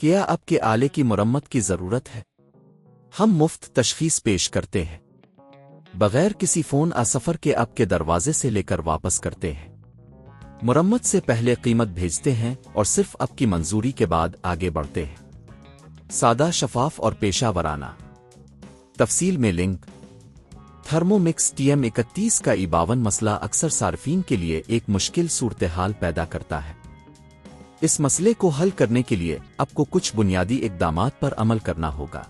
کیا آپ کے آلے کی مرمت کی ضرورت ہے؟ ہم مفت تشخیص پیش کرتے ہیں، بغیر کسی فون سفر کے آپ کے دروازے سے لے کر واپس کرتے ہیں۔ مرمت سے پہلے قیمت بھیجتے ہیں اور صرف آپ کی منظوری کے بعد آگے بڑھتے ہیں۔ سادہ، شفاف اور پیشہ ورانہ۔ تفصیل میں لنک۔ تھرمومکس Tm31 کا E52 مسئلہ اکثر صارفین کے لیے ایک مشکل صورتحال پیدا کرتا ہے۔ اس مسئلے کو حل کرنے کے لیے آپ کو کچھ بنیادی اقدامات پر عمل کرنا ہوگا۔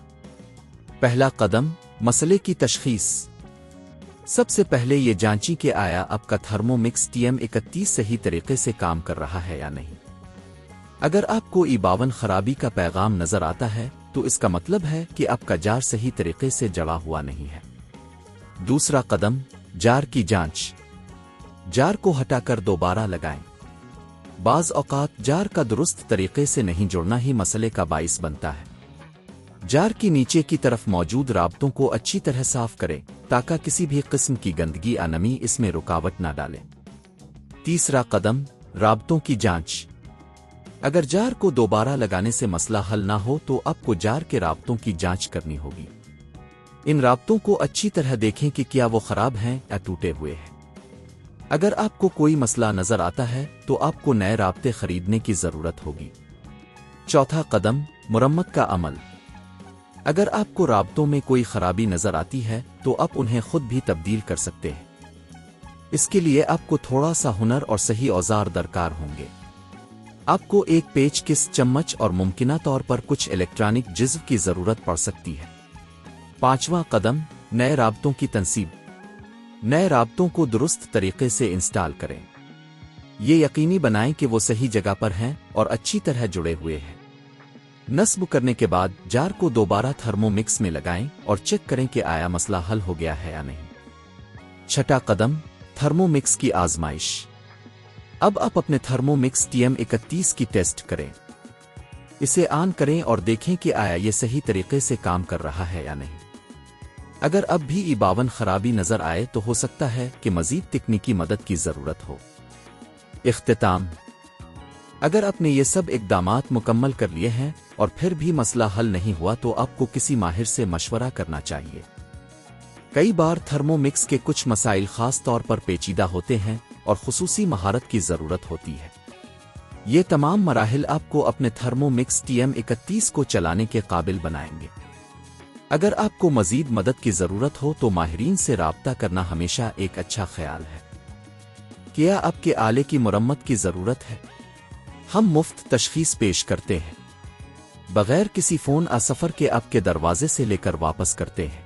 پہلا قدم، مسئلے کی تشخیص۔ سب سے پہلے یہ جانچیں کہ آیا آپ کا تھرمومکس Tm31 صحیح طریقے سے کام کر رہا ہے یا نہیں۔ اگر آپ کو E52 خرابی کا پیغام نظر آتا ہے تو اس کا مطلب ہے کہ آپ کا جار صحیح طریقے سے جڑا ہوا نہیں ہے۔ دوسرا قدم، جار کی جانچ۔ جار کو ہٹا کر دوبارہ لگائیں۔ بعض اوقات جار کا درست طریقے سے نہیں جڑنا ہی مسئلے کا باعث بنتا ہے۔ جار کی نیچے کی طرف موجود رابطوں کو اچھی طرح صاف کریں تاکہ کسی بھی قسم کی گندگی یا نمی اس میں رکاوٹ نہ ڈالے۔ تیسرا قدم، رابطوں کی جانچ۔ اگر جار کو دوبارہ لگانے سے مسئلہ حل نہ ہو تو آپ کو جار کے رابطوں کی جانچ کرنی ہوگی۔ ان رابطوں کو اچھی طرح دیکھیں کہ کیا وہ خراب ہیں یا ٹوٹے ہوئے ہیں۔ اگر آپ کو کوئی مسئلہ نظر آتا ہے تو آپ کو نئے رابطے خریدنے کی ضرورت ہوگی۔ چوتھا قدم، مرمت کا عمل۔ اگر آپ کو رابطوں میں کوئی خرابی نظر آتی ہے تو آپ انہیں خود بھی تبدیل کر سکتے ہیں۔ اس کے لیے آپ کو تھوڑا سا ہنر اور صحیح اوزار درکار ہوں گے۔ آپ کو ایک پیچ کس، چمچ اور ممکنہ طور پر کچھ الیکٹرانک جزو کی ضرورت پڑ سکتی ہے۔ پانچواں قدم، نئے رابطوں کی تنصیب۔ نئے رابطوں کو درست طریقے سے انسٹال کریں۔ یہ یقینی بنائیں کہ وہ صحیح جگہ پر ہیں اور اچھی طرح جڑے ہوئے ہیں۔ نصب کرنے کے بعد جار کو دوبارہ تھرمومکس میں لگائیں اور چیک کریں کہ آیا مسئلہ حل ہو گیا ہے یا نہیں۔ چھٹا قدم، تھرمومکس کی آزمائش۔ اب آپ اپنے تھرمومکس Tm31 کی ٹیسٹ کریں۔ اسے آن کریں اور دیکھیں کہ آیا یہ صحیح طریقے سے کام کر رہا ہے یا نہیں۔ اگر اب بھی E52 خرابی نظر آئے تو ہو سکتا ہے کہ مزید تکنیکی مدد کی ضرورت ہو۔ اختتام، اگر آپ نے یہ سب اقدامات مکمل کر لیے ہیں اور پھر بھی مسئلہ حل نہیں ہوا تو آپ کو کسی ماہر سے مشورہ کرنا چاہیے۔ کئی بار تھرمومکس کے کچھ مسائل خاص طور پر پیچیدہ ہوتے ہیں اور خصوصی مہارت کی ضرورت ہوتی ہے۔ یہ تمام مراحل آپ کو اپنے تھرمومکس Tm31 کو چلانے کے قابل بنائیں گے۔ اگر آپ کو مزید مدد کی ضرورت ہو تو ماہرین سے رابطہ کرنا ہمیشہ ایک اچھا خیال ہے۔ کیا آپ کے آلے کی مرمت کی ضرورت ہے؟ ہم مفت تشخیص پیش کرتے ہیں، بغیر کسی فون سفر کے آپ کے دروازے سے لے کر واپس کرتے ہیں۔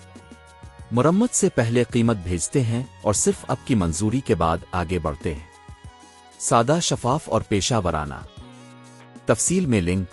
مرمت سے پہلے قیمت بھیجتے ہیں اور صرف آپ کی منظوری کے بعد آگے بڑھتے ہیں۔ سادہ، شفاف اور پیشہ ورانہ۔ تفصیل میں لنک۔